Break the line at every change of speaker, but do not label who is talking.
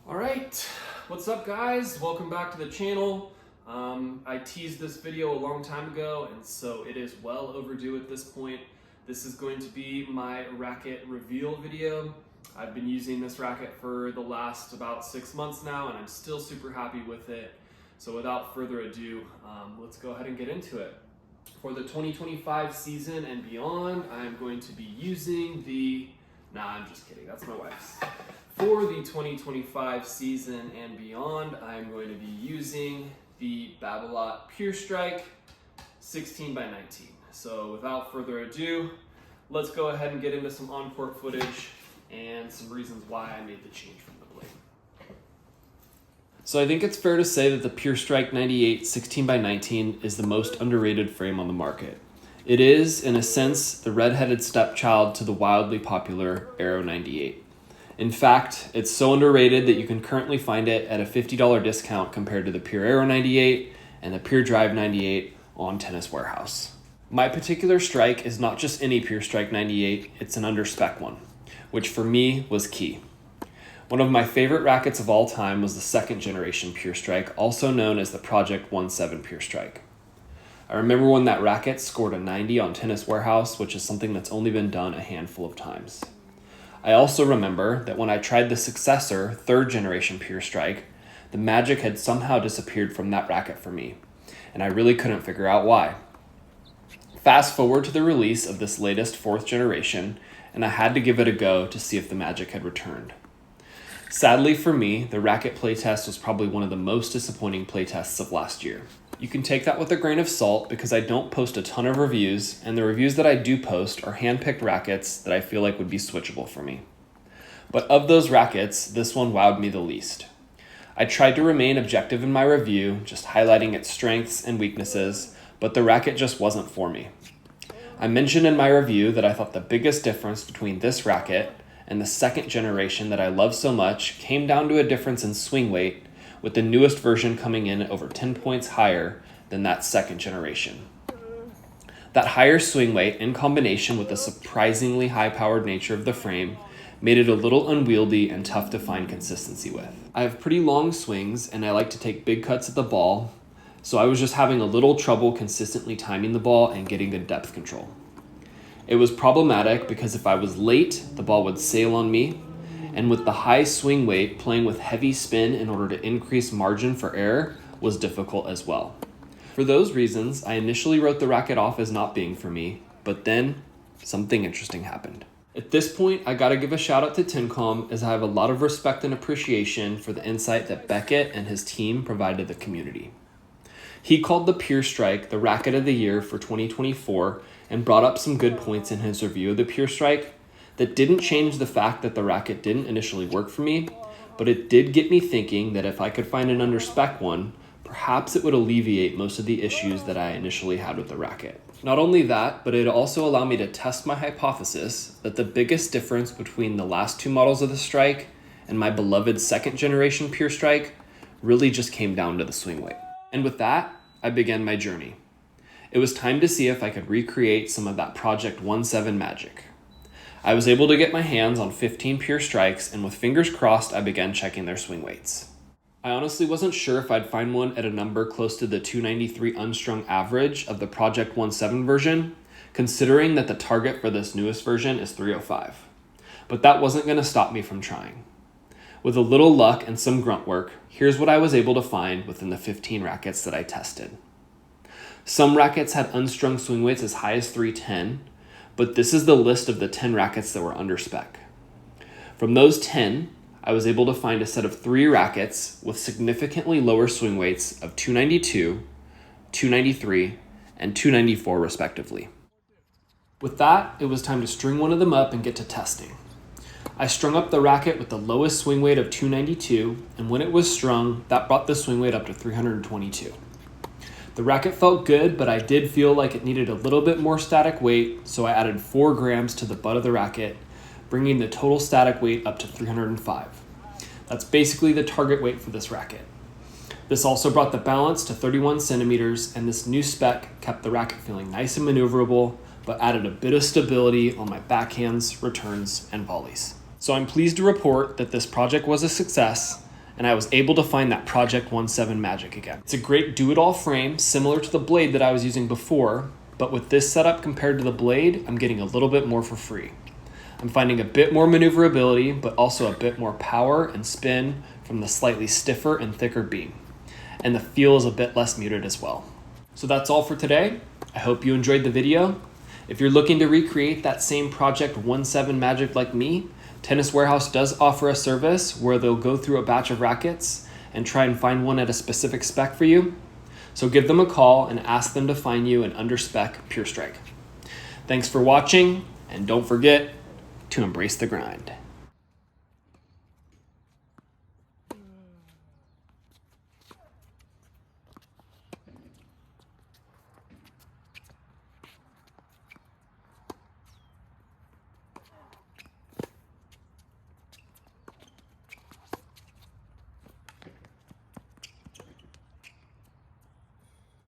All right, what's up guys? Welcome back to the channel. I teased this video a long time ago, and so it is well overdue at this point. This is going to be my racket reveal video. I've been using this racket for the last about 6 months now, and I'm still super happy with it. So without further ado, let's go ahead and get into it. For the 2025 season and beyond, I'm going to be using the, I'm just kidding, that's my wife's. For the 2025 season and beyond, I'm going to be using the Babolat Pure Strike 16 by 19. So without further ado, let's go ahead and get into some on-court footage and some reasons why I made the change from the blade. So I think it's fair to say that the Pure Strike 98 16 by 19 is the most underrated frame on the market. It is, in a sense, the red-headed stepchild to the wildly popular Aero 98. In fact, it's so underrated that you can currently find it at a $50 discount compared to the Pure Aero 98 and the Pure Drive 98 on Tennis Warehouse. My particular strike is not just any Pure Strike 98, it's an under-spec one, which for me was key. One of my favorite rackets of all time was the second generation Pure Strike, also known as the Project 17 Pure Strike. I remember when that racket scored a 90 on Tennis Warehouse, which is something that's only been done a handful of times. I also remember that when I tried the successor, third generation Pure Strike, the magic had somehow disappeared from that racket for me, and I really couldn't figure out why. Fast forward to the release of this latest fourth generation, and I had to give it a go to see if the magic had returned. Sadly for me, the racket playtest was probably one of the most disappointing playtests of last year. You can take that with a grain of salt because I don't post a ton of reviews, and the reviews that I do post are hand-picked rackets that I feel like would be switchable for me. But of those rackets, this one wowed me the least. I tried to remain objective in my review, just highlighting its strengths and weaknesses, but the racket just wasn't for me. I mentioned in my review that I thought the biggest difference between this racket and the second generation that I love so much came down to a difference in swing weight, with the newest version coming in over 10 points higher than that second generation. That higher swing weight, in combination with the surprisingly high-powered nature of the frame, made it a little unwieldy and tough to find consistency with. I have pretty long swings and I like to take big cuts at the ball, so I was just having a little trouble consistently timing the ball and getting good depth control. It was problematic because if I was late, the ball would sail on me, and with the high swing weight, playing with heavy spin in order to increase margin for error was difficult as well. For those reasons, I initially wrote the racket off as not being for me, but then something interesting happened. At this point, I gotta give a shout out to Tincom, as I have a lot of respect and appreciation for the insight that Beckett and his team provided the community. He called the Pure Strike the racket of the year for 2024 and brought up some good points in his review of the Pure Strike that didn't change the fact that the racket didn't initially work for me, but it did get me thinking that if I could find an under-spec one, perhaps it would alleviate most of the issues that I initially had with the racket. Not only that, but it also allowed me to test my hypothesis that the biggest difference between the last two models of the Strike and my beloved second generation Pure Strike really just came down to the swing weight. And with that, I began my journey. It was time to see if I could recreate some of that Project 17 magic. I was able to get my hands on 15 Pure Strikes, and with fingers crossed, I began checking their swing weights. I honestly wasn't sure if I'd find one at a number close to the 293 unstrung average of the Project 17 version, considering that the target for this newest version is 305. But that wasn't going to stop me from trying. With a little luck and some grunt work, here's what I was able to find within the 15 rackets that I tested. Some rackets had unstrung swing weights as high as 310, but this is the list of the 10 rackets that were under spec. From those 10, I was able to find a set of 3 rackets with significantly lower swing weights of 292, 293, and 294 respectively. With that, it was time to string one of them up and get to testing. I strung up the racket with the lowest swing weight of 292, and when it was strung, that brought the swing weight up to 322. The racket felt good, but I did feel like it needed a little bit more static weight, so I added 4 grams to the butt of the racket, bringing the total static weight up to 305. That's basically the target weight for this racket. This also brought the balance to 31 centimeters, and this new spec kept the racket feeling nice and maneuverable, but added a bit of stability on my backhands, returns, and volleys. So I'm pleased to report that this project was a success, and I was able to find that Project 17 magic again. It's a great do-it-all frame, similar to the blade that I was using before, but with this setup compared to the blade, I'm getting a little bit more for free. I'm finding a bit more maneuverability, but also a bit more power and spin from the slightly stiffer and thicker beam. And the feel is a bit less muted as well. So that's all for today. I hope you enjoyed the video. If you're looking to recreate that same Project 17 magic like me, Tennis Warehouse does offer a service where they'll go through a batch of rackets and try and find one at a specific spec for you. So give them a call and ask them to find you an under-spec Pure Strike. Thanks for watching, and don't forget to embrace the grind.